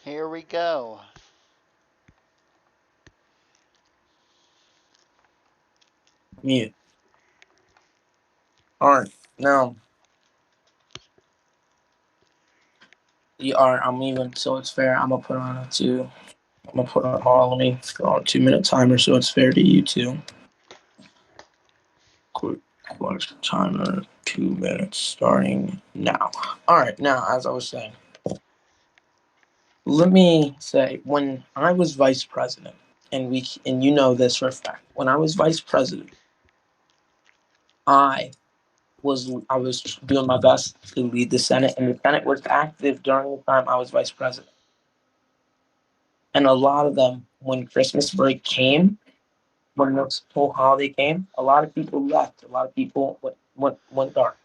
Here we go. Mute. All right, now I'm even so it's fair. I'm gonna put on a two. I'm gonna put on. Hold on, let me go on a 2 minute timer so it's fair to you too. Quick question timer. 2 minutes starting now. All right, now as I was saying, let me say when I was vice president, and you know this for a fact. When I was vice president, I I was doing my best to lead the Senate, and the Senate was active during the time I was vice president. And a lot of them, when Christmas break came, when this whole holiday came, a lot of people left. A lot of people went dark.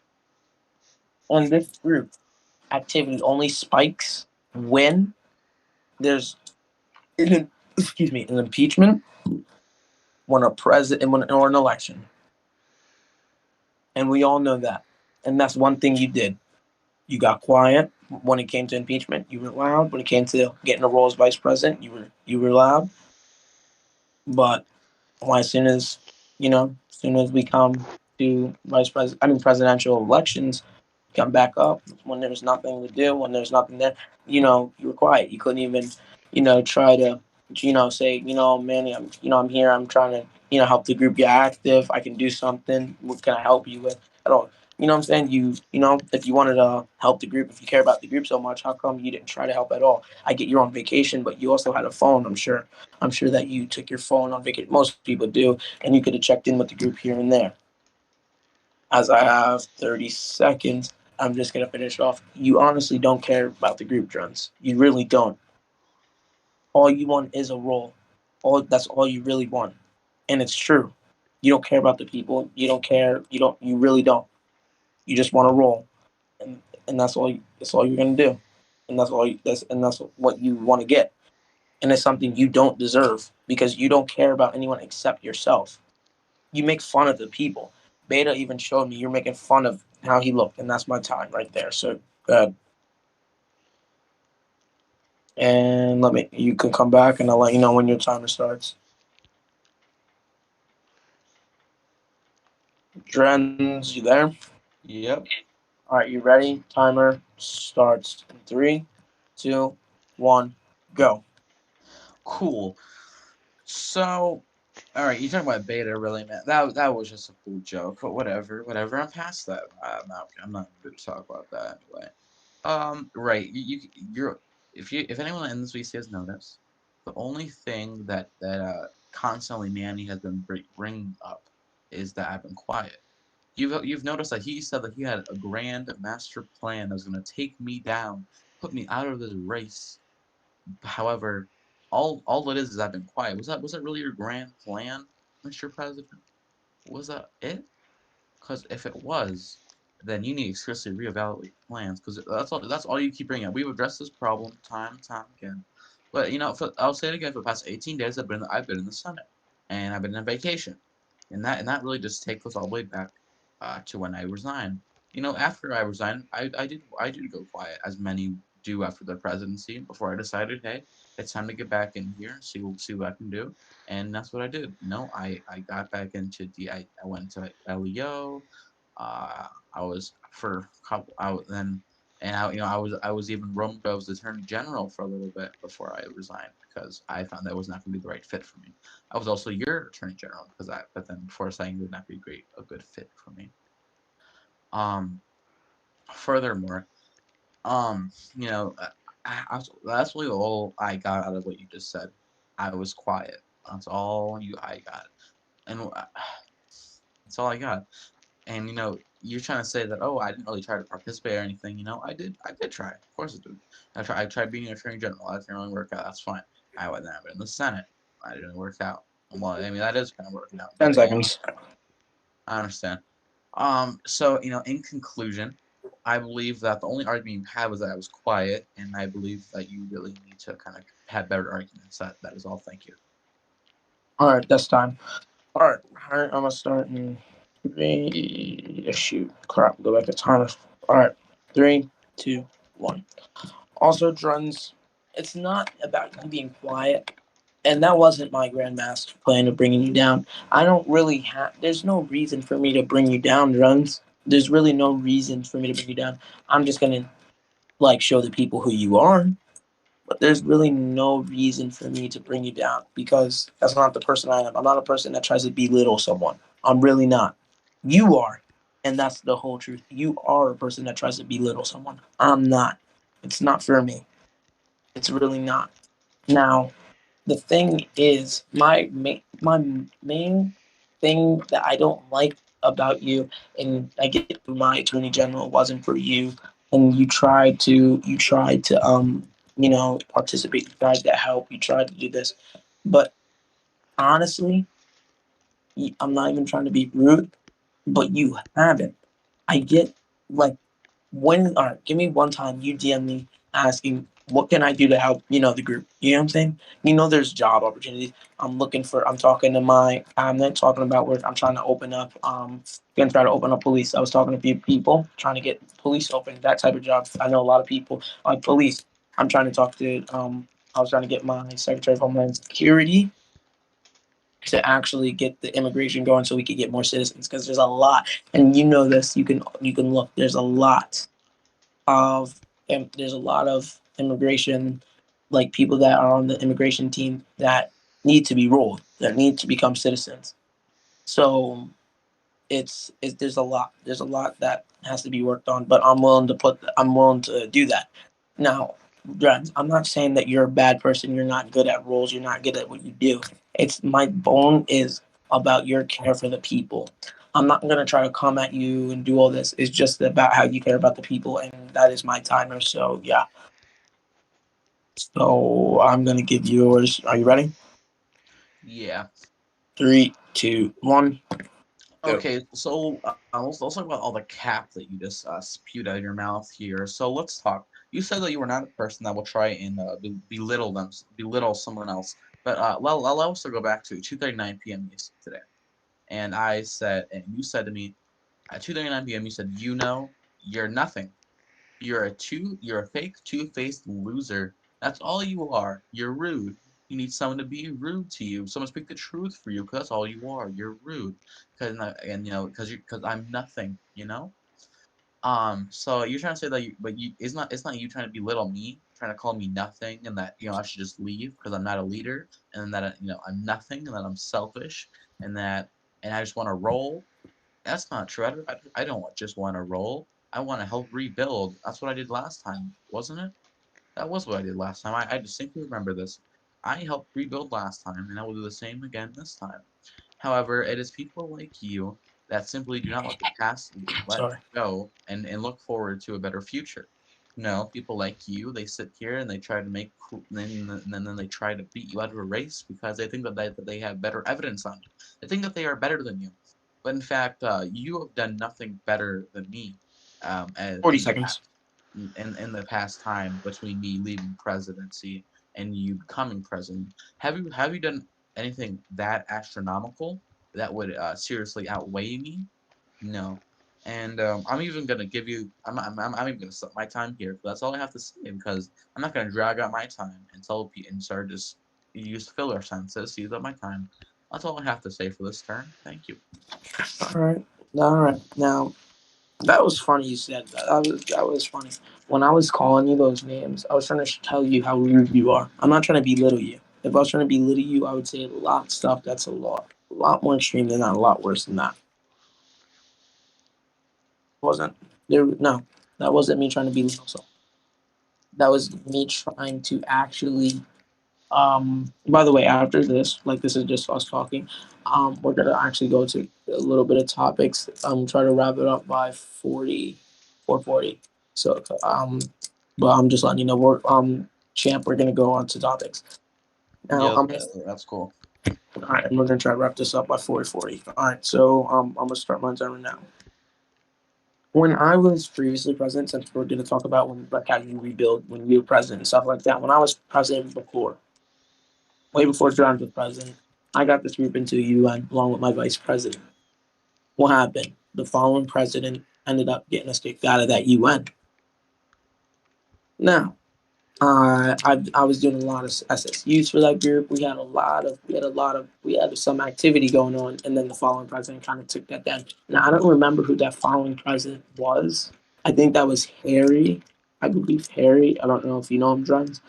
And this group activity only spikes when there's an impeachment, when a president, or an election, and we all know that. And that's one thing you did. You got quiet when it came to impeachment. You were loud when it came to getting a role as vice president. You were loud, but as soon as as soon as we come to presidential elections, come back up when there's nothing to do, when there's nothing there. You were quiet. You couldn't even try to say Manny, I'm here. I'm trying to help the group get active. I can do something. What can I help you with? At all. You know what I'm saying? If you wanted to help the group, if you care about the group so much, how come you didn't try to help at all? I get you're on vacation, but you also had a phone. I'm sure that you took your phone on vacation. Most people do, and you could have checked in with the group here and there. As I have 30 seconds, I'm just going to finish off. You honestly don't care about the group runs. You really don't. All you want is a role. That's all you really want. And it's true. You don't care about the people. You don't care. You really don't. You just want a role. And that's all you're going to do. And that's what you want to get. And it's something you don't deserve because you don't care about anyone except yourself. You make fun of the people. Beta even showed me you're making fun of how he looked, and that's my time right there. So go ahead. And you can come back and I'll let you know when your timer starts. Drens, you there? Yep. All right, you ready? Timer starts in three, two, one, go. Cool. So, all right, you talking about beta, really, man? That was just a cool joke, but whatever. I'm past that. I'm not going to talk about that anyway. Right. You're if anyone in this VC has noticed, the only thing that constantly Manny has been bringing up is that I've been quiet. You've noticed that he said that he had a grand master plan that was going to take me down, put me out of this race. However, all it is I've been quiet. Was that really your grand plan, Mr. President? Was that it? Because if it was, then you need to seriously reevaluate plans. Because that's all you keep bringing up. We've addressed this problem time and time again. But I'll say it again. For the past 18 days, I've been in the Senate, and I've been on vacation, and that really just takes us all the way back to when I resigned. After I resigned, I did go quiet, as many do after the presidency. Before I decided, hey, it's time to get back in here and see what I can do, and that's what I did. I got back into I went to LEO. I was for a couple. I then and I was even rumored I was Attorney General for a little bit before I resigned because I found that was not going to be the right fit for me. I was also your Attorney General but then before saying it would not be a good fit for me. Um, Furthermore, you know, that's really all I got out of what you just said. I was quiet. That's all I got, and that's all I got. And you're trying to say that, oh, I didn't really try to participate or anything. I did try. Of course I did. I tried being Attorney General. That didn't really work out. That's fine. I went there, but in the Senate, I didn't work out. Well, I mean that is kind of working out, 10 but seconds. I understand. So in conclusion, I believe that the only argument you had was that I was quiet, and I believe that you really need to kind of have better arguments. That is all. Thank you. All right, that's time. All right, I'm gonna start in three. Shoot, crap. Go back to timer. All right, three, two, one. Also, Drun's. it's not about you being quiet. And that wasn't my grandmaster plan of bringing you down. I don't really have. There's no reason for me to bring you down, Runs. There's really no reason for me to bring you down. I'm just gonna like show the people who you are. But there's really no reason for me to bring you down because that's not the person I am. I'm not a person that tries to belittle someone. I'm really not. You are. And that's the whole truth. You are a person that tries to belittle someone. I'm not. It's not for me. It's really not. Now, the thing is, my main thing that I don't like about you, and I get through my attorney general wasn't for you, and you tried to participate, you tried to help, you tried to do this, but honestly, I'm not even trying to be rude, but you haven't. I get like when all right, give me one time you DM me asking what can I do to help, the group. You know what I'm saying? There's job opportunities. I'm talking to my cabinet, talking about work. I'm trying to open up gonna try to open up police. I was talking to a few people trying to get police open, that type of jobs. I know a lot of people like police. I'm trying to talk to I was trying to get my Secretary of Homeland Security to actually get the immigration going so we could get more citizens because there's a lot, and this, you can look, of there's a lot of immigration, like people that are on the immigration team that need to be rolled, that need to become citizens. So there's a lot that has to be worked on, but I'm willing to do that. Now, Dren, I'm not saying that you're a bad person, you're not good at roles, you're not good at what you do. It's my bone is about your care for the people. I'm not gonna try to come at you and do all this. It's just about how you care about the people, and that is my timer. So yeah. So I'm gonna give yours. Are you ready? Yeah. Three, two, one, go. Okay, so let's talk about all the cap that you just spewed out of your mouth here. So let's talk. You said that you were not a person that will try and belittle someone else. But I'll also go back to 2:39 p.m. yesterday, and you said to me at 2:39 p.m. You said, you're nothing. You're a fake two-faced loser. That's all you are. You're rude. You need someone to be rude to you. Someone speak the truth for you, 'cause that's all you are. You're rude. Because I'm nothing. So you're trying to say that it's not you trying to belittle me, trying to call me nothing, and that I should just leave because I'm not a leader, and that I'm nothing, and that I'm selfish, and I just want to roll. That's not true. I don't just want to roll. I want to help rebuild. That's what I did last time, wasn't it? That was what I did last time. I distinctly remember this. I helped rebuild last time, and I will do the same again this time. However, it is people like you that simply do not let the past let Sorry. go and look forward to a better future. No, people like you, they sit here and they try to then they try to beat you out of a race because they think that they have better evidence on you. They think that they are better than you. But in fact, you have done nothing better than me as 40 seconds. in the past time between me leaving presidency and you becoming president. Have you done anything that astronomical that would seriously outweigh me? No. And I'm even gonna give you. I'm even gonna stop my time here. That's all I have to say because I'm not gonna drag out my time and and start just use filler sentences. Use up my time. That's all I have to say for this turn. Thank you. All right. All right. Now, that was funny you said that. That was funny. When I was calling you those names, I was trying to tell you how rude you are. I'm not trying to belittle you. If I was trying to belittle you, I would say a lot of stuff that's a lot more extreme than that, a lot worse than that. Wasn't there? No, that wasn't me trying to belittle. So that was me trying to actually. By the way, after this, like this is just us talking. We're gonna actually go to a little bit of topics. Try to wrap it up by 4:40. So, but I'm just letting you know champ. We're gonna go on to topics now. Yeah, that's cool. All right, and we're gonna try to wrap this up by 4:40. All right, so I'm gonna start my timer now. When I was previously president, since we're gonna talk about when like how you rebuild when you were president and stuff like that. When I was president before, way before John was president, I got this group into UN along with my vice president. What happened? The following president ended up getting us kicked out of that UN. Now, I was doing a lot of SSUs for that group. We had some activity going on, and then the following president kind of took that down. Now I don't remember who that following president was. I think that was Harry. I believe Harry. I don't know if you know him, Drums.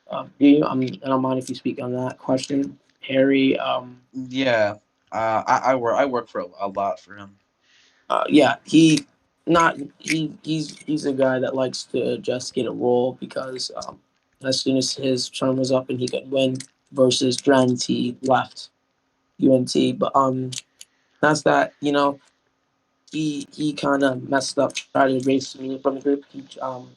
Do you? I don't mind if you speak on that question. Harry. Yeah. I work for a lot for him. Yeah, he's a guy that likes to just get a role because as soon as his term was up and he could win versus Drent, he left UNT. But that's that. He kind of messed up, tried to erase me from the group.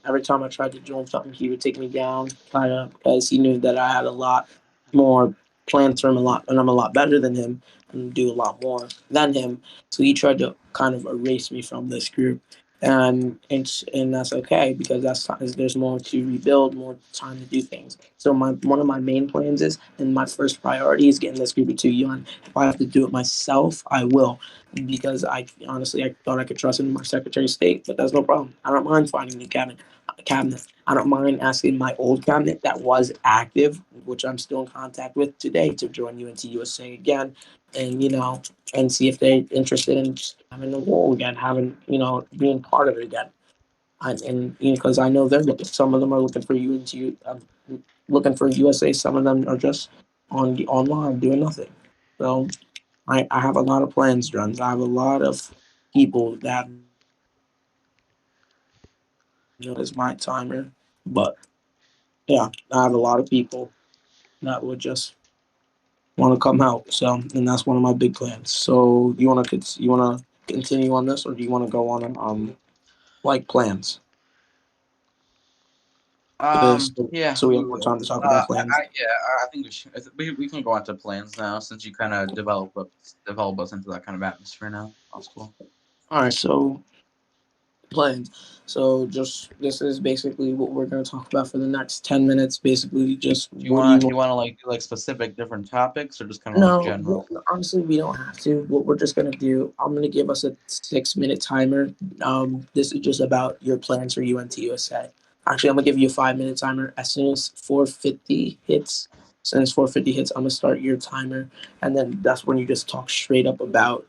Every time I tried to join something, he would take me down, kind of because he knew that I had a lot more plans for him, and I'm a lot better than him, and do a lot more than him. So he tried to kind of erase me from this group, and that's okay because there's more to rebuild, more time to do things. So one of my main plans is, and my first priority is getting this group of two young. If I have to do it myself, I will because I honestly I thought I could trust him in my Secretary of State, but that's no problem. I don't mind finding a new cabinet. I don't mind asking my old cabinet that was active, which I'm still in contact with today, to join UNT USA again, and and see if they're interested in just having a role again, having being part of it again. And because I know they're looking, some of them are looking for UNT, looking for USA. Some of them are just online doing nothing. So I have a lot of plans, Drums. I have a lot of people that is my timer. But yeah, I have a lot of people that would just want to come out. So, and that's one of my big plans. So, you want to continue on this, or do you want to go on like plans? So, Yeah. so we have more time to talk about plans. I think we can go on to plans now since you kind of develop us into that kind of atmosphere now. That's cool. All right, so plans. So just this is basically what we're going to talk about for the next 10 minutes. Basically, just Do you what do you want do want? you want to like do like specific different topics or just kind of like No, general? honestly, we don't have to. What we're just gonna do, I'm gonna give us a 6 minute timer. This is just about your plans for UNT USA. Actually, I'm gonna give you a 5 minute timer. As soon as 450 hits, I'm gonna start your timer, and then that's when you just talk straight up about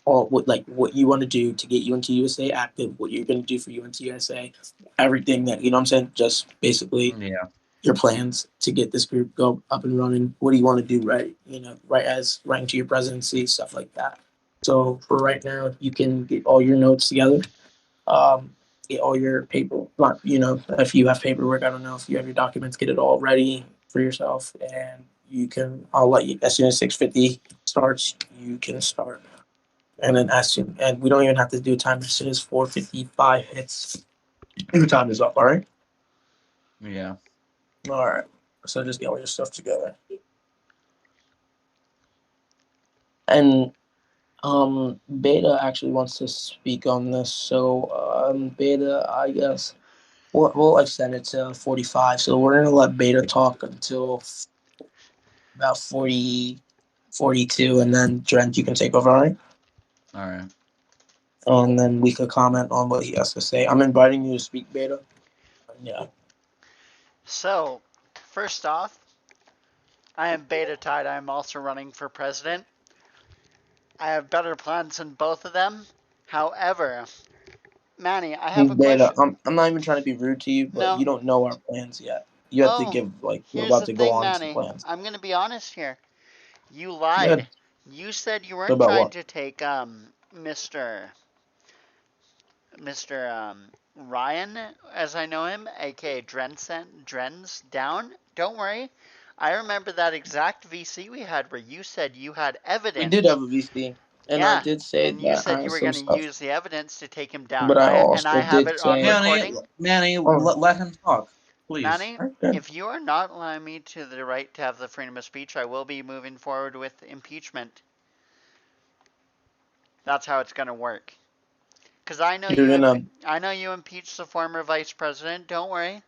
what you want to do to get UNT USA active, what you're gonna do for UNT USA, everything that you know. What I'm saying, just basically Yeah. your plans to get this group go up and running. What do you want to do right into your presidency, stuff like that. So for right now, you can get all your notes together, get all your paper, not, if you have paperwork, I don't know if you have your documents, get it all ready for yourself. And I'll let you, as soon as 650 starts, you can start. And then and we don't even have to do time as soon as 455 hits. Your time is up, all right? Yeah. All right. So just get all your stuff together. And Beta actually wants to speak on this. So Beta, I guess we'll extend it to 45. So we're gonna let Beta talk until about 40, 42, and then Trent, you can take over, all right? All right. And then we could comment on what he has to say. I'm inviting you to speak, Beta. Yeah. So, first off, I am Beta Tide. I am also running for president. I have better plans than both of them. However, Manny, I have a Beta, question. I'm not even trying to be rude to you, but No. you don't know our plans yet. You have to Oh, give, we're here's about the to go thing, on to Manny. plans. I'm going to be honest here. You Good. lied. You said you So weren't about trying what? to take Mr. Ryan, as I know him, aka Drens, down. Don't worry. I remember that exact VC we had where you said you had We did evidence. have a VC, and I Yeah, did say and you that I said have you were some going to stuff, use the evidence to take him down. but I I also have did it on say, recording. Manny, oh, let him talk, please. Manny, okay. if you are not allowing me to the right to have the freedom of speech, I will be moving forward with impeachment. That's how it's going to work. Because You're gonna. I know you impeached the former vice president. Don't worry,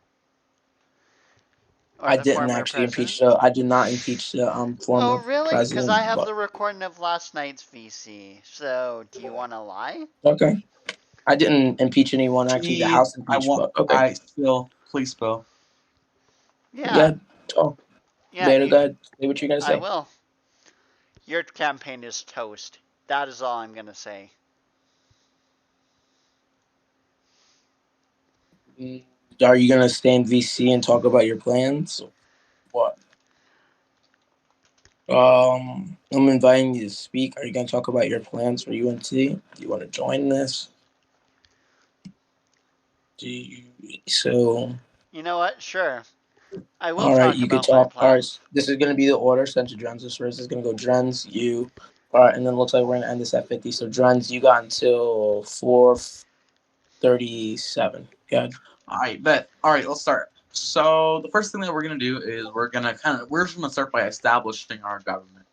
or I the didn't former actually president. impeach the. I did not impeach the Oh, former really? Because I president, have but the recording of last night's VC. So, do you want to lie? okay. I didn't impeach anyone actually. The Please, House impeached, but okay. I still, please, Bill. Yeah, Go ahead, talk. yeah, Beta, go ahead. Say what you're gonna I say. will. Your campaign is toast. That is all I'm gonna say. Are you gonna stay in VC and talk about your plans? What? I'm inviting you to speak. Are you gonna talk about your plans for UNT? Do you want to join this? So, You know what? Sure. I will all right, talk you could about my talk. All right, plans. this is gonna be the order sent to Drens. First is gonna go Drens, you. All right, and then it looks like we're gonna end this at 50. So Drens, you got until 4:37. Good. All right, bet. All right, let's start. So the first thing that we're gonna do is we're just gonna start by establishing our government.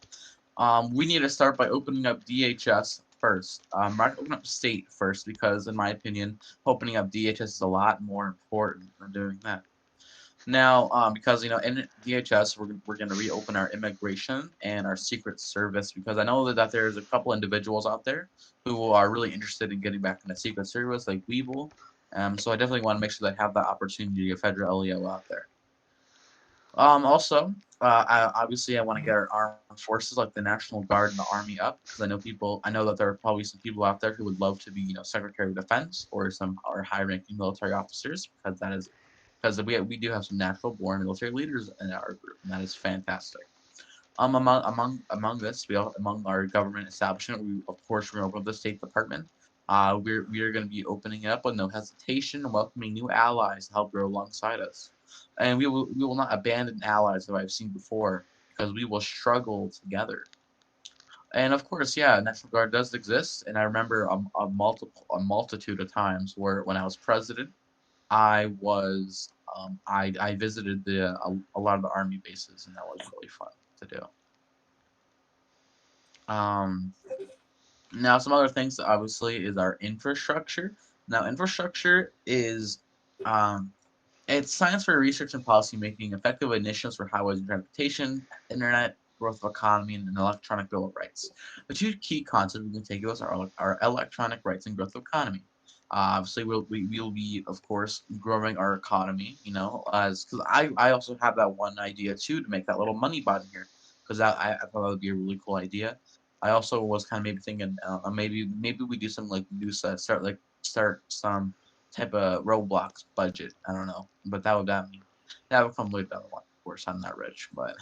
We need to start by opening up DHS first. We're not gonna open up state first because, in my opinion, opening up DHS is a lot more important than doing that. Now, because in DHS, we're going to reopen our immigration and our Secret Service because I know that there's a couple individuals out there who are really interested in getting back in the Secret Service, like Weeble. So I definitely want to make sure that I have that opportunity of federal LEO out there. Also, I want to get our armed forces like the National Guard and the Army up because I know that there are probably some people out there who would love to be, Secretary of Defense or high-ranking military officers because we do have some natural born military leaders in our group, and that is fantastic. Among this, among our government establishment, we of course we're open the State Department. We are going to be opening it up with no hesitation and welcoming new allies to help grow alongside us. And we will not abandon allies that I've seen before because we will struggle together. And of course, yeah, National Guard does exist, and I remember a multitude of times where when I was president, I visited a lot of the army bases, and that was really fun to do. Um, Now, some other things obviously is our infrastructure. Now, infrastructure is um, it's science for research and policy making, effective initiatives for highways and transportation, internet, growth of economy, and an electronic bill of rights. The two key concepts we can take with us are electronic rights and growth of economy. Obviously, we'll be, of course, growing our economy. As because I also have that one idea too to make that little money button here because I thought that would be a really cool idea. I also was kind of maybe thinking maybe we do some like new start some type of Roblox budget. I don't know, but that would come way down the line. Of course, I'm not rich, but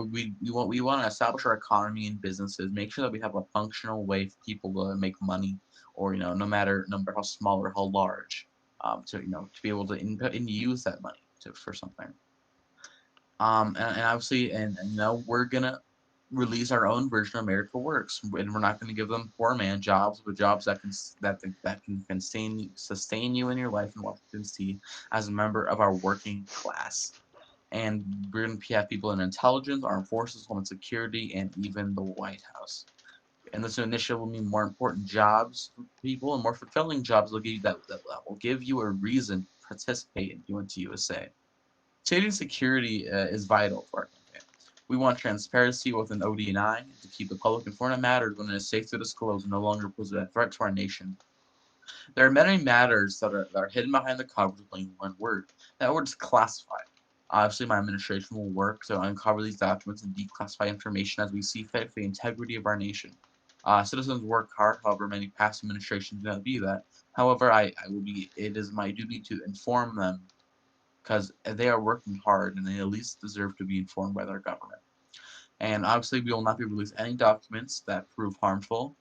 we want to establish our economy and businesses, make sure that we have a functional way for people to make money, or no matter how small or how large, to be able to input and use that money for something. And obviously, and we're gonna release our own version of America Works, and we're not gonna give them poor man jobs, but jobs that can sustain you in your life and what you can see as a member of our working class. And we're gonna have people in intelligence, armed forces, homeland security, and even the White House. And this initiative will mean more important jobs for people and more fulfilling jobs that will give you a reason to participate in UNT USA. Safety and security is vital for our campaign. We want transparency with an OD&I to keep the public informed on matters when it is safe to disclose and no longer pose a threat to our nation. There are many matters that are hidden behind the covers of only one word. That word is classified. Obviously, my administration will work to uncover these documents and declassify information as we see fit for the integrity of our nation. Citizens work hard, however, many past administrations do not view that. However, it is my duty to inform them because they are working hard and they at least deserve to be informed by their government. And obviously, we will not be releasing any documents that prove harmful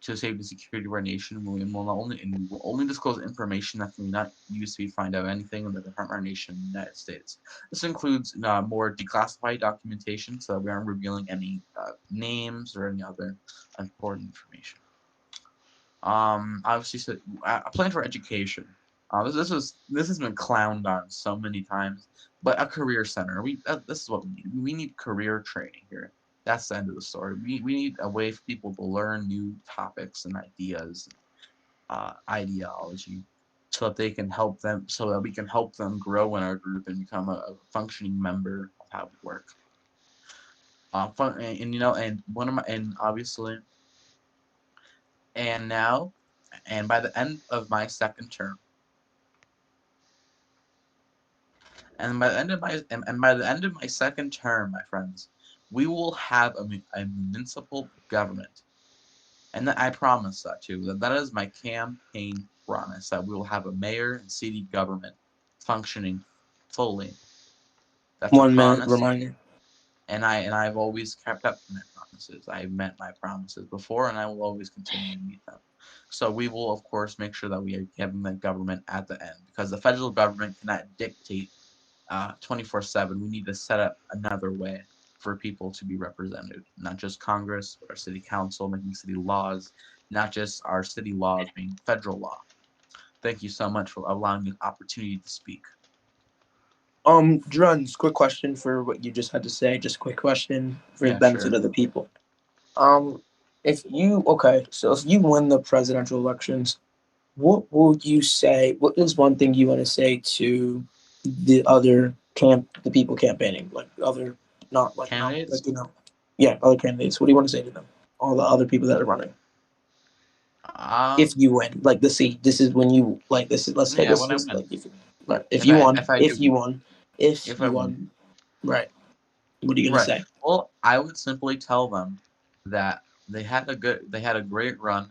to the safety and security of our nation. We will only disclose information that can be not used to find out anything that harm our nation, the United States. This includes more declassified documentation, so that we aren't revealing any names or any other important information. Obviously, so, a plan for education. This has been clowned on so many times, but a career center. This is what we need. We need career training here. That's the end of the story. We need a way for people to learn new topics and ideas, ideology, so that we can help them grow in our group and become a functioning member of how we work. And one of my and obviously and now and by the end of my second term, And by the end of my second term, my friends, we will have a municipal government. And I promise that too. That is my campaign promise, that we will have a mayor and city government functioning fully. That's a 1 minute promise, reminder. and I've always kept up to my promises. I've met my promises before, and I will always continue to meet them. So we will, of course, make sure that we are having the government at the end, because the federal government cannot dictate 24/7. We need to set up another way for people to be represented, not just Congress, but our city council making city laws, not just our city laws being federal law. Thank you so much for allowing me the opportunity to speak. Druns, quick question for what you just had to say. Just a quick question for the Yeah, benefit sure. of the people. If you so if you win the presidential elections, what would you say? What is one thing you want to say to the people campaigning, like other, not Candidates? like yeah, other candidates? What do you want to say to them? All the other people that are running. If Um, you win, like this is when you like this is. Let's say yeah, this when I is win, like if you won, if I do win, if if I you win, won, right? What are you gonna right. say? Well, I would simply tell them that they had a great run,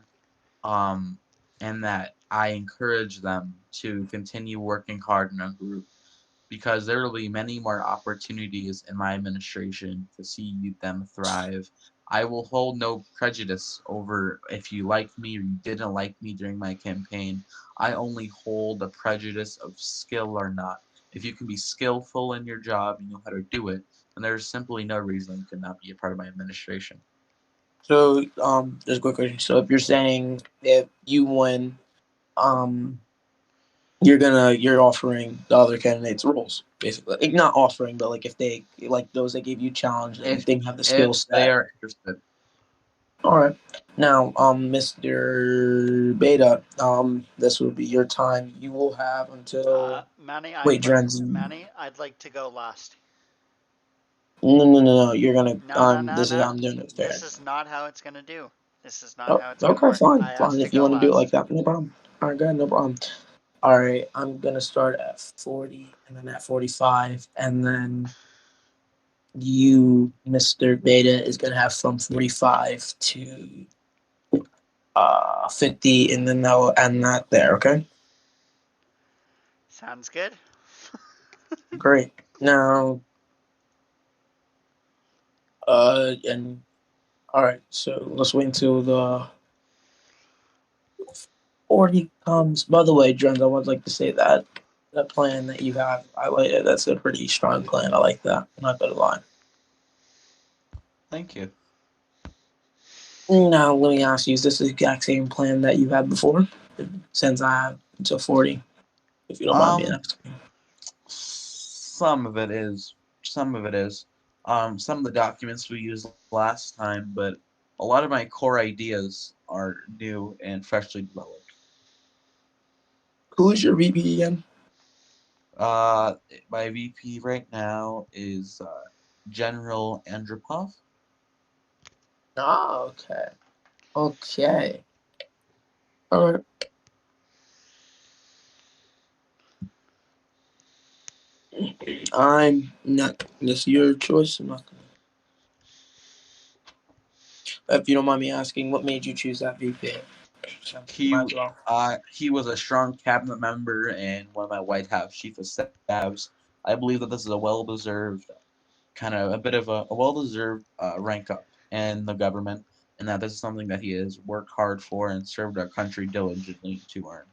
um, and that I encourage them to continue working hard in a group, because there will be many more opportunities in my administration to see them thrive. I will hold no prejudice over if you liked me or you didn't like me during my campaign. I only hold the prejudice of skill or not. If you can be skillful in your job, you know how to do it, then there's simply no reason you cannot be a part of my administration. So, just a quick question. So, if you're saying if you win, um, you're offering the other candidates roles, basically. Like, not offering, but like if they like those that gave you challenge and you If think have the skill if they set. are interested. All right. Now, Mr. Beta, this will be your time. You will have until Manny, wait, Drenz. I'd like to go last. No. You're gonna No, no, no, this is no. how I'm doing it This fair. is not how it's gonna do. This is not Oh, how it's gonna okay, work. fine, I fine. asked to If you go want to do it like last. that, no problem. All right, good, no problem. All right, I'm gonna start at 40, and then at 45, and then you, Mr. Beta, is gonna have from 45 to 50, and then that will end that there. Okay, Sounds good. great. Now, and all right, so let's wait until the 40 comes. By the way, Dren, I would like to say that that plan that you have, I like it. That's a pretty strong plan. I like that. I'm not gonna lie. Thank you. Now, let me ask you: is this the exact same plan that you had before? Since I have until 40, if you don't mind me Um, asking. some of it is. Some of it is. Some of the documents we used last time, but a lot of my core ideas are new and freshly developed. Who is your VP again? Uh, my VP right now is General Andropov. Oh, okay. Okay. All right. I'm not. This is your choice. I'm not gonna. If you don't mind me asking, what made you choose that VP? He Might as well. he was a strong cabinet member and one of my White House chief of staffs. I believe that this is a well-deserved kind of a bit of a well-deserved rank up in the government, and that this is something that he has worked hard for and served our country diligently to earn.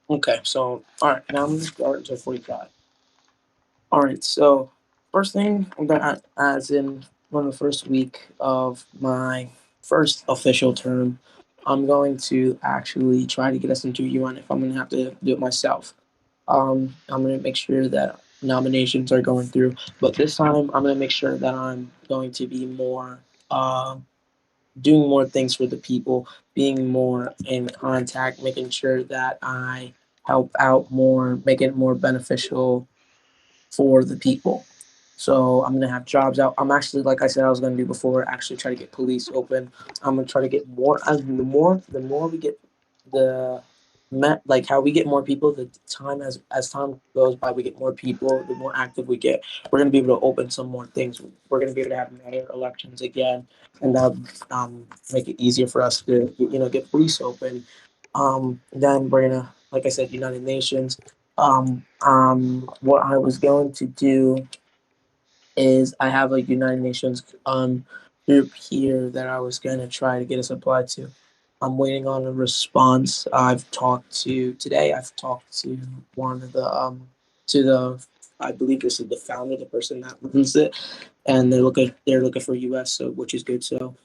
Okay, so all right, now I'm gonna start until 45. All right, so first thing I'm gonna, as in on the first week of my first official term, I'm going to actually try to get us into UN if I'm gonna have to do it myself. I'm gonna make sure that nominations are going through, but this time I'm gonna make sure that I'm going to be more, doing more things for the people, being more in contact, making sure that I help out more, make it more beneficial for the people. So I'm gonna have jobs out. I'm actually, like I said, I was gonna do before, actually try to get police open. I'm gonna try to get more. The more we get the like how we get more people, the time as time goes by, we get more people, the more active we get. We're gonna be able to open some more things. We're gonna be able to have mayor elections again, and that make it easier for us to get police open. Then we're gonna, like I said, United Nations. What I was going to do is I have a United Nations group here that I was going to try to get us applied to. I'm waiting on a response. I've talked to one of the to the I believe this is the founder, the person that runs it, and they're looking for US, so which is good. So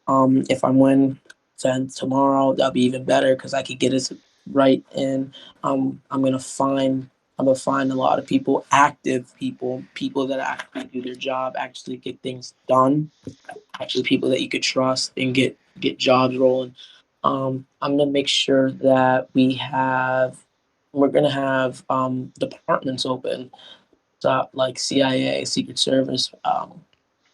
if I win then tomorrow, that'll be even better because I could get us right in. I'm gonna find a lot of people, active people that actually do their job, actually get things done, actually people that you could trust and get jobs rolling. I'm gonna make sure that we're gonna have departments open, so like CIA, Secret Service.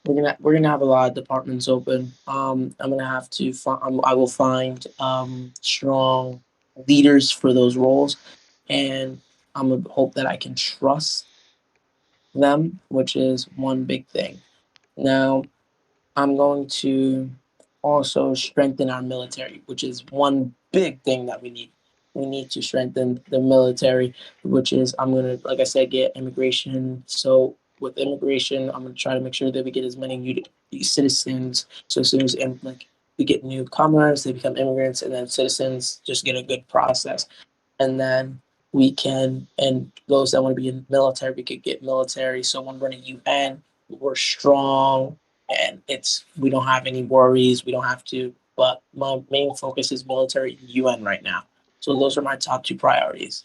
We're gonna have a lot of departments open. I'm gonna have to I will find strong leaders for those roles, and I'm gonna hope that I can trust them, which is one big thing. Now, I'm going to also strengthen our military, which is one big thing that we need. We need to strengthen the military, which is I'm gonna, like I said, get immigration. So with immigration, I'm gonna try to make sure that we get as many citizens. So as soon as like we get newcomers, they become immigrants, and then citizens just get a good process, and then we can, and those that want to be in military, we could get military. So when we're in a UN, we're strong, and we don't have any worries. We don't have to. But my main focus is military and UN right now. So those are my top two priorities.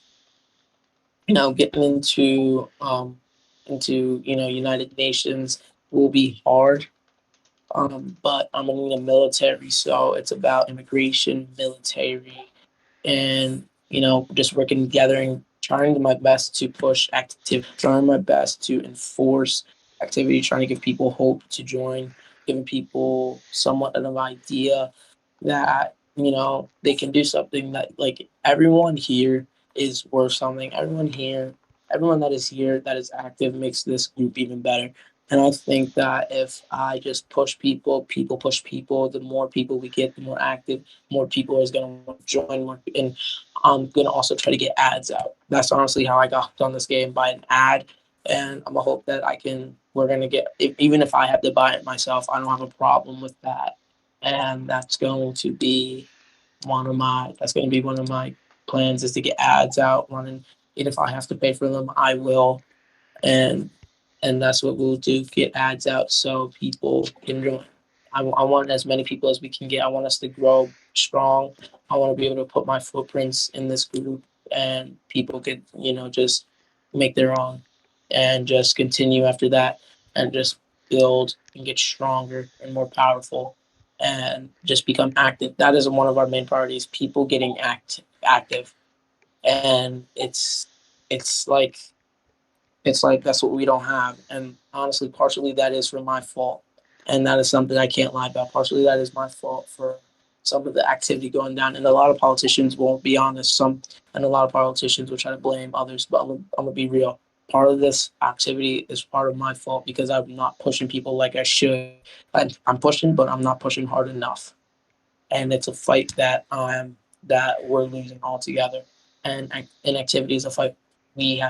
Getting into United Nations will be hard, but I'm in the military, so it's about immigration, military, and just working together and trying my best to push activity, trying my best to enforce activity, trying to give people hope to join, giving people somewhat of an idea that they can do something, that like everyone here is worth something. Everyone that is here that is active makes this group even better. And I think that if I just push people, people push people, the more people we get, the more active, more people is going to join more. And I'm going to also try to get ads out. That's honestly how I got hooked on this game, by an ad. And I'm going to hope that we're going to get, even if I have to buy it myself, I don't have a problem with that. And that's going to be one of my plans, is to get ads out running. And if I have to pay for them, I will. And that's what we'll do, get ads out so people can join. I want as many people as we can get. I want us to grow strong. I want to be able to put my footprints in this group, and people could just make their own, and just continue after that, and just build and get stronger and more powerful, and just become active. That is one of our main priorities, people getting active. And it's like that's what we don't have. And honestly, partially that is for my fault. And that is something I can't lie about. Partially that is my fault for some of the activity going down. And a lot of politicians won't be honest. And a lot of politicians will try to blame others. But I'm gonna be real. Part of this activity is part of my fault, because I'm not pushing people like I should. I'm pushing, but I'm not pushing hard enough. And it's a fight that we're losing altogether. And inactivity is a fight we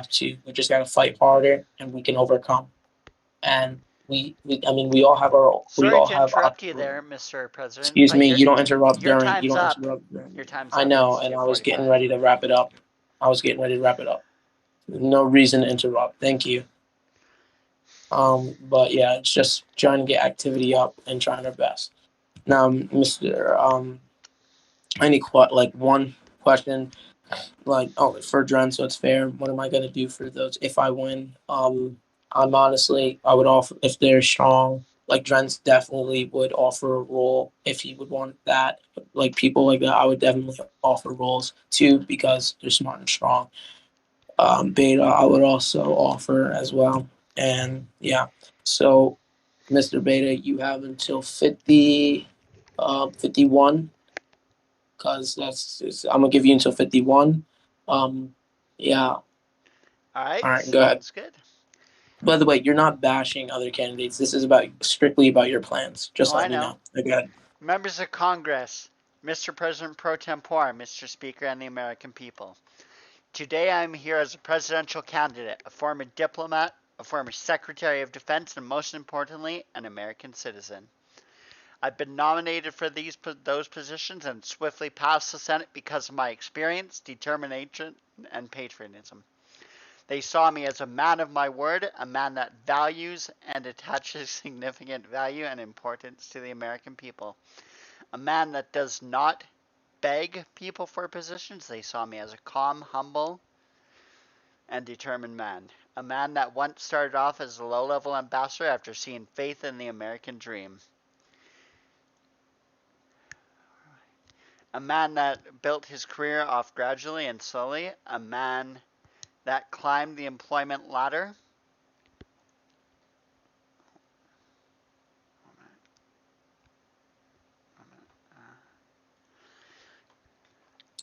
just gotta fight harder, and we can overcome. And I mean, we Sorry all to have interrupt you our. there, Mr. President, Excuse but me, you your don't time's up. interrupt during. Your time's I up. know, It's and two I was getting 45. ready to wrap it up. No reason to interrupt. Thank you. But yeah, it's just trying to get activity up and trying our best. Now, Mr. Like one question, like, oh, for Dren, so it's fair. What am I gonna do for those if I win? I would offer, if they're strong. Like Dren's definitely would offer a role if he would want that. Like people like that, I would definitely offer roles too, because they're smart and strong. Beta, I would also offer as well. And yeah, so Mr. Beta, you have until 51. because I'm gonna give you until 51. Yeah. All right, All right, go ahead. sounds good. By the way, you're not bashing other candidates. This is about strictly about your plans. Just Oh, I letting you know. know. Go ahead. Members of Congress, Mr. President pro tempore, Mr. Speaker, and the American people. Today I am here as a presidential candidate, a former diplomat, a former Secretary of Defense, and most importantly, an American citizen. I've been nominated for those positions and swiftly passed the Senate because of my experience, determination, and patriotism. They saw me as a man of my word, a man that values and attaches significant value and importance to the American people, a man that does not beg people for positions. They saw me as a calm, humble, and determined man. A man that once started off as a low-level ambassador after seeing faith in the American dream. A man that built his career off gradually and slowly. A man that climbed the employment ladder.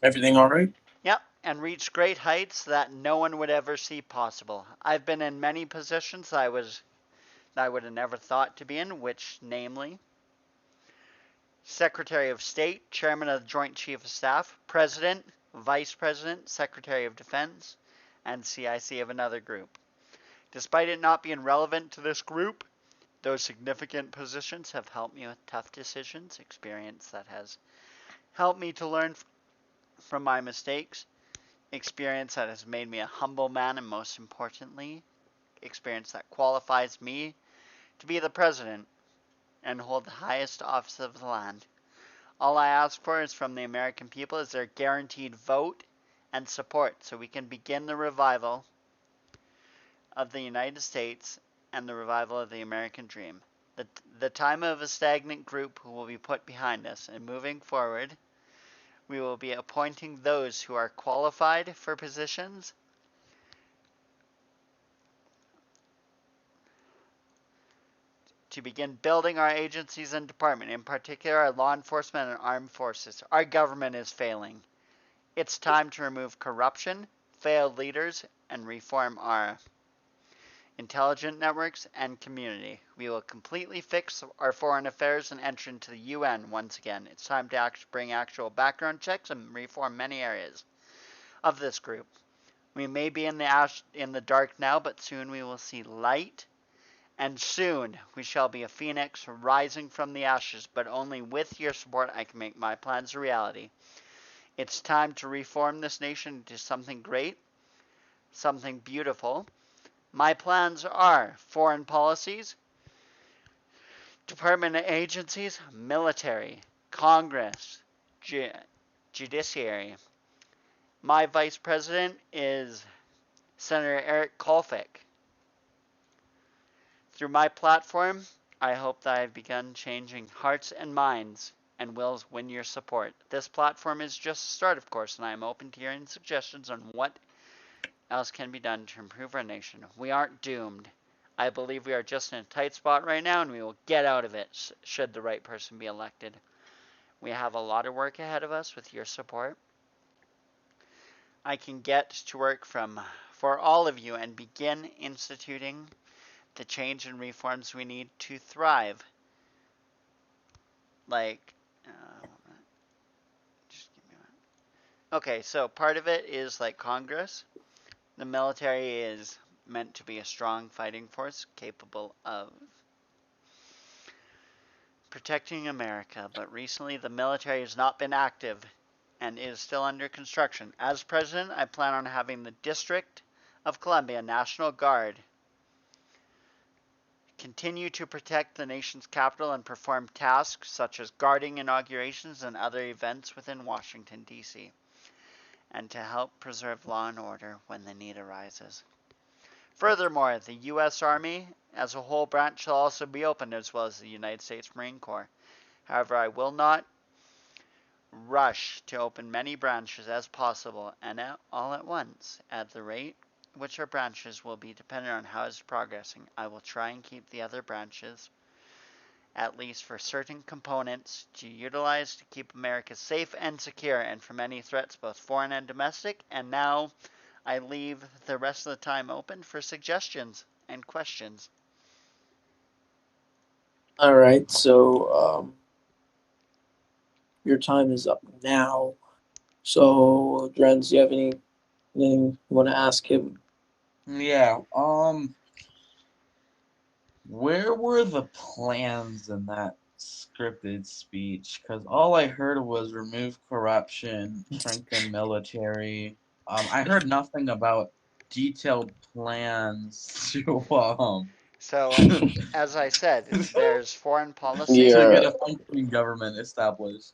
Everything all right? Yep, and reached great heights that no one would ever see possible. I've been in many positions that I would have never thought to be in, which namely Secretary of State, Chairman of the Joint Chief of Staff, President, Vice President, Secretary of Defense, and CIC of another group. Despite it not being relevant to this group, those significant positions have helped me with tough decisions, experience that has helped me to learn from my mistakes, experience that has made me a humble man, and most importantly, experience that qualifies me to be the president and hold the highest office of the land. All I ask for is from the American people is their guaranteed vote and support so we can begin the revival of the United States and the revival of the American dream. The time of a stagnant group will be put behind us, and moving forward, we will be appointing those who are qualified for positions to begin building our agencies and department, in particular our law enforcement and armed forces. Our government is failing. It's time to remove corruption, failed leaders, and reform our intelligence networks and community. We will completely fix our foreign affairs and enter into the UN once again. It's time to bring actual background checks and reform many areas of this group. We may be in the dark now, but soon we will see light. And soon we shall be a phoenix rising from the ashes, but only with your support I can make my plans a reality. It's time to reform this nation into something great, something beautiful. My plans are foreign policies, department agencies, military, Congress, judiciary. My vice president is Senator Eric Kolfik. Through my platform, I hope that I've begun changing hearts and minds and will win your support. This platform is just a start, of course, and I am open to hearing suggestions on what else can be done to improve our nation. We aren't doomed. I believe we are just in a tight spot right now, and we will get out of it should the right person be elected. We have a lot of work ahead of us with your support. I can get to work for all of you and begin instituting the change and reforms we need to thrive. Just give me one. Okay, so part of it is like Congress. The military is meant to be a strong fighting force capable of protecting America, but recently the military has not been active and is still under construction. As president, I plan on having the District of Columbia National Guard continue to protect the nation's capital and perform tasks such as guarding inaugurations and other events within Washington, D.C., and to help preserve law and order when the need arises. Furthermore, the U.S. Army as a whole branch shall also be opened, as well as the United States Marine Corps. However, I will not rush to open many branches as possible and all at once at the rate which our branches will be dependent on how it's progressing. I will try and keep the other branches at least for certain components, to utilize to keep America safe and secure and from any threats, both foreign and domestic. And now I leave the rest of the time open for suggestions and questions. All right, so your time is up now. So, Drenz, do you have anything you want to ask him? Yeah. Where were the plans in that scripted speech? Because all I heard was remove corruption, strengthen military. I heard nothing about detailed plans to So, as I said, there's foreign policy. to get Yeah. a functioning government established.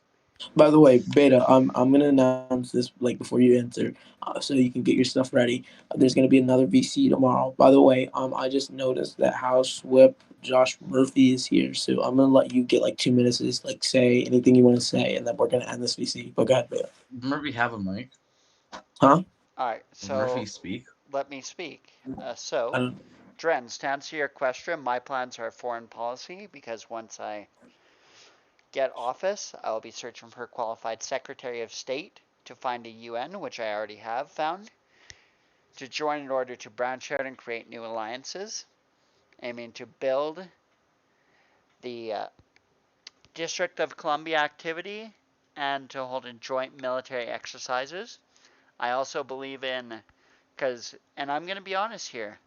By the way, Beta, I'm gonna announce this like before you enter, so you can get your stuff ready. There's gonna be another VC tomorrow. By the way, I just noticed that House Whip Josh Murphy is here, so I'm gonna let you get like 2 minutes to just like say anything you want to say, and then we're gonna end this VC. But go ahead, Beta. Does Murphy have a mic? Huh? All right, Does Murphy so speak? let me speak. I don't. Dren, to answer your question, my plans are foreign policy because once I get office, I'll be searching for a qualified Secretary of State to find a UN, which I already have found, to join in order to branch out and create new alliances, aiming to build the District of Columbia activity and to hold in joint military exercises. I also believe in, and I'm going to be honest here,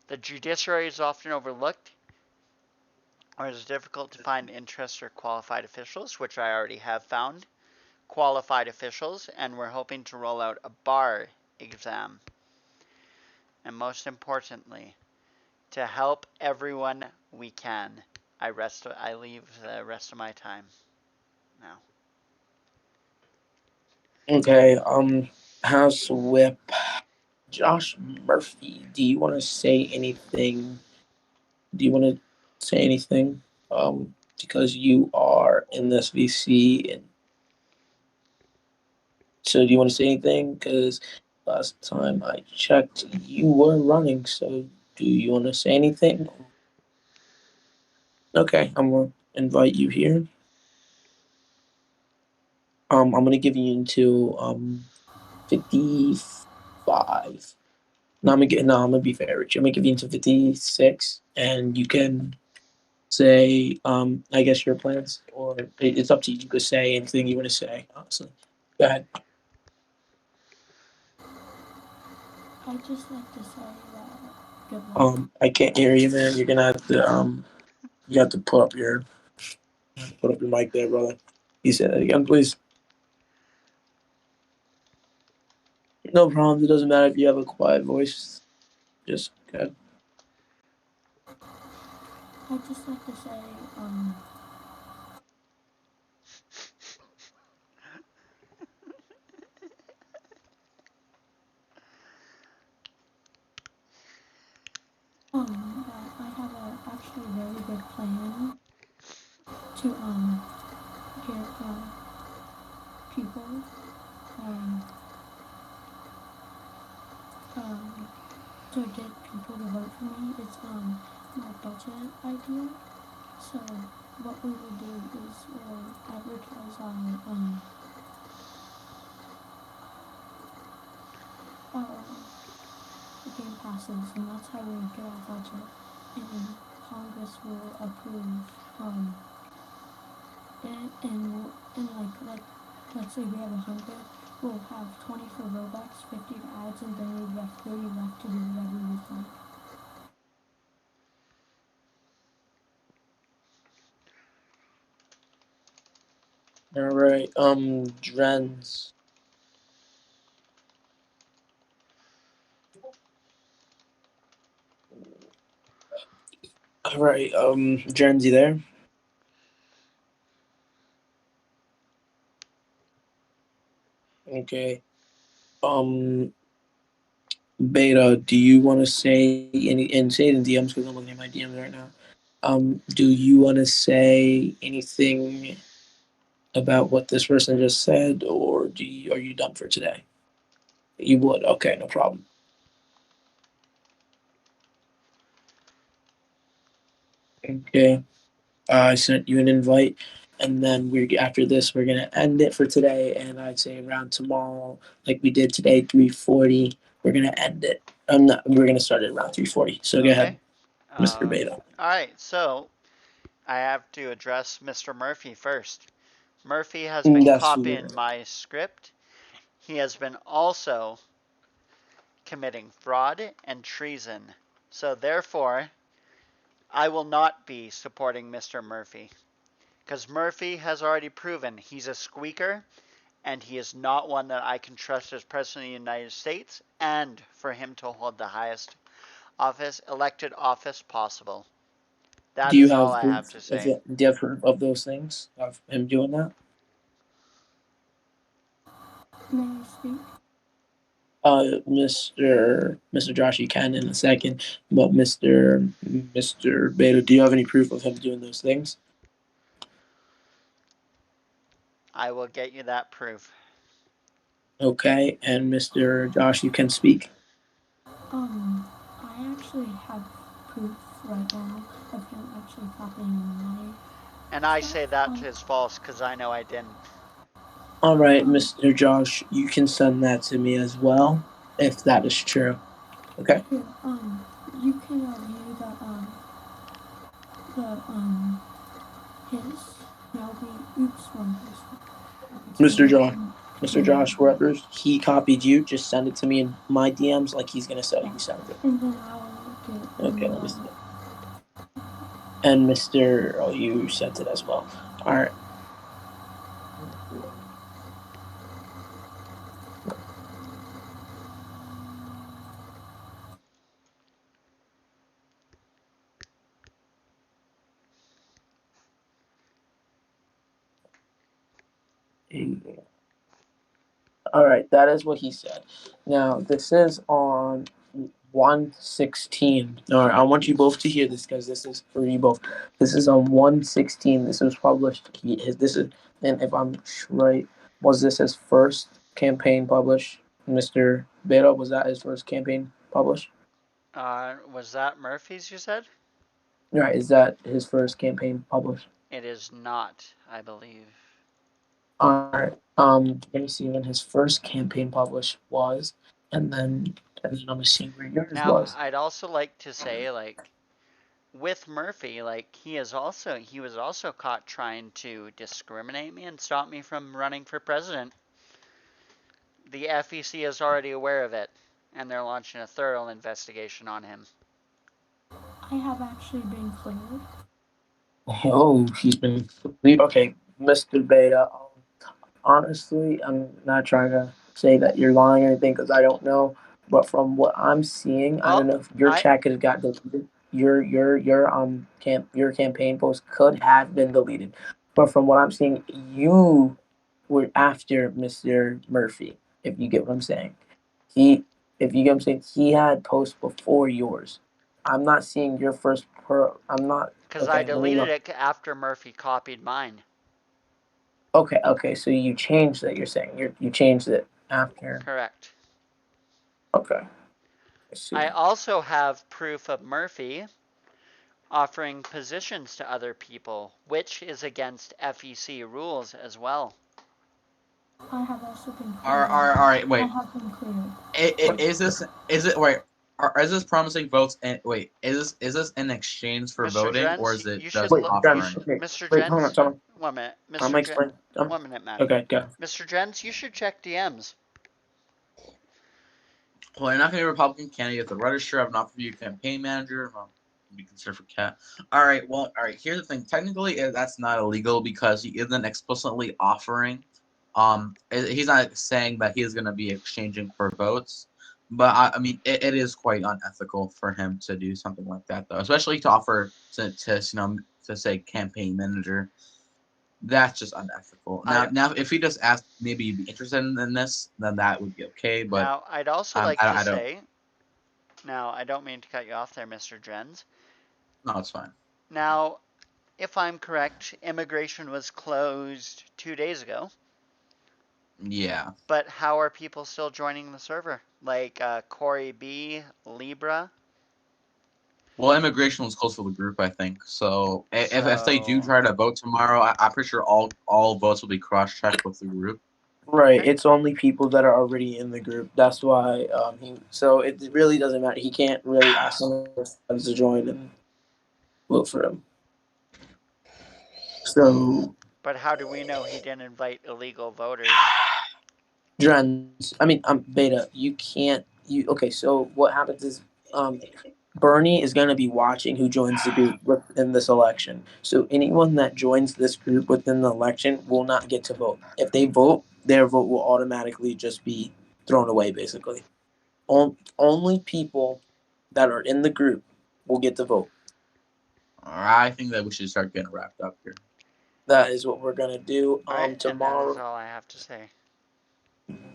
the judiciary is often overlooked or it is difficult to find interest or qualified officials, which I already have found qualified officials, and we're hoping to roll out a bar exam. And most importantly, to help everyone we can. I leave the rest of my time now. Okay. House Whip Josh Murphy. Do you want to say anything? Do you want to say anything? Because you are in this VC, and so do you want to say anything? Because last time I checked, you were running. So do you want to say anything? Okay, I'm gonna invite you here. I'm gonna give you until 55. I'm gonna be fair with you. I'm gonna give you until 56, and you can say I guess your plans, or it's up to you. You could say anything you want to say. Honestly, go ahead. I'd just like to say that good luck. I can't hear you, man. You're gonna have to you have to put up your mic there, brother. You said that again, please. No problem. It doesn't matter if you have a quiet voice. Just go ahead. I'd just like to say, that I have a actually very good plan to get people um um to get people to vote for me. It's my budget idea. So what we will do is we'll advertise our the game passes, and that's how we get our budget. And Congress will approve and like let's say we have 100, we'll have 20 for Robux, 50 for ads, and then we have 30 left to do whatever we like. All right. Drens. All right. Drens, you there? Okay. Um, Beta, do you want to say any and say it in DMs because I'm looking at my DMs right now. Do you want to say anything about what this person just said, or are you done for today? You would. Okay, no problem. Okay. I sent you an invite, and then after this we're gonna end it for today. And I'd say around tomorrow, like we did today, 3:40, we're gonna end it. We're gonna start at around 3:40. So go Okay. ahead, Mr. Beta. All right. So I have to address Mr. Murphy first. Murphy has been That's who. copying my script. He has been also committing fraud and treason. So therefore, I will not be supporting Mr. Murphy. Because Murphy has already proven he's a squeaker and he is not one that I can trust as President of the United States and for him to hold the highest elected office possible. That Do you is all have I have proof to of say. it? Do you have proof of those things of him doing that? May I speak? Mr. Josh, you can in a second, but Mr. Beta, do you have any proof of him doing those things? I will get you that proof. Okay, and Mr. Josh, you can speak. I actually have proof right now of him actually copying my And I stuff. say that is false because I know I didn't. All right, Mr. Josh, you can send that to me as well, if that is true. Okay. Here, you can view his. There'll be oops one person. Mr. Josh, Mr. Yeah. Josh, wherever he copied you, just send it to me in my DMs like he's gonna say he sent it. And then I'll get. Okay, let me see. And Mr. You sent it as well. All right. All right, that is what he said. Now, this is on 116. All right, I want you both to hear this because this is for you both. This is on 116. This was published. This is, and if I'm right, was this his first campaign published? Mr. Beta, was that his first campaign published? Was that Murphy's you said? All right, is that his first campaign published? It is not, I believe. All right. Let me see when his first campaign published was, and then I'm gonna see where yours Now, was. I'd also like to say, with Murphy, he was also caught trying to discriminate me and stop me from running for president. The FEC is already aware of it, and they're launching a thorough investigation on him. I have actually been cleared. Oh, he's been okay, Mr. Beta. Honestly, I'm not trying to say that you're lying or anything because I don't know. But from what I'm seeing, I don't Well, know if your chat could have got deleted. Your campaign post could have been deleted. But from what I'm seeing, you were after Mr. Murphy. If you get what I'm saying, he if you get what I'm saying, he had posts before yours. I'm not seeing your first pro. I'm not because I okay. Let me deleted look. it after Murphy copied mine. Okay. So you changed it. You're saying you changed it after. Correct. Okay. I see. I also have proof of Murphy offering positions to other people, which is against FEC rules as well. I have also been cleared. All right, I wait. have been cleared. Is this promising votes and wait, is this in exchange for Mr. voting or Jens, is it you just should Wait, look. Jen, offering? okay. Mr. Wait, hold on, Jens, someone. 1 minute. I'm explaining. 1 minute, Matt. Okay, go. Mr. Jens, you should check DMs. Well, you're not gonna be a Republican candidate. The register. I'm not gonna be a campaign manager. I'm be considered for cat. All right. Here's the thing. Technically, that's not illegal because he isn't explicitly offering. He's not saying that he is gonna be exchanging for votes. But I mean, it is quite unethical for him to do something like that, though, especially to offer to say campaign manager. That's just unethical. Now, if he just asked, maybe you'd be interested in this, then that would be okay. But Now, I'd also like to I don't. say, now, I don't mean to cut you off there, Mr. Jens. No, it's fine. Now, if I'm correct, immigration was closed 2 days ago. Yeah. But how are people still joining the server? Like Corey B, Libra. Well, immigration was close to the group, I think. So if they do So try to vote tomorrow, I'm pretty sure all votes will be cross-checked with the group. Right. okay. It's only people that are already in the group. That's why so it really doesn't matter. He can't really ask some of his friends to join and vote for him. So But how do we know he didn't invite illegal voters? Drens, I mean, Beta, you can't. You okay? So what happens is, Bernie is going to be watching who joins the group within this election. So anyone that joins this group within the election will not get to vote. If they vote, their vote will automatically just be thrown away. Basically, only people that are in the group will get to vote. I think that we should start getting wrapped up here. That is what we're gonna do. All right, and that is Tomorrow. all I have to say.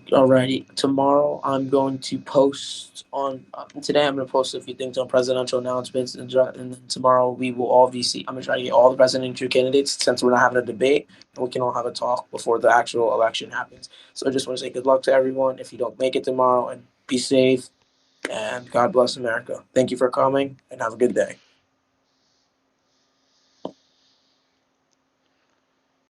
Alrighty. Tomorrow I'm going to post on. Today I'm going to post a few things on presidential announcements, and then tomorrow we will all be. I'm going to try to get all the presidential candidates since we're not having a debate, and we can all have a talk before the actual election happens. So I just want to say good luck to everyone. If you don't make it tomorrow, and be safe, and God bless America. Thank you for coming, and have a good day.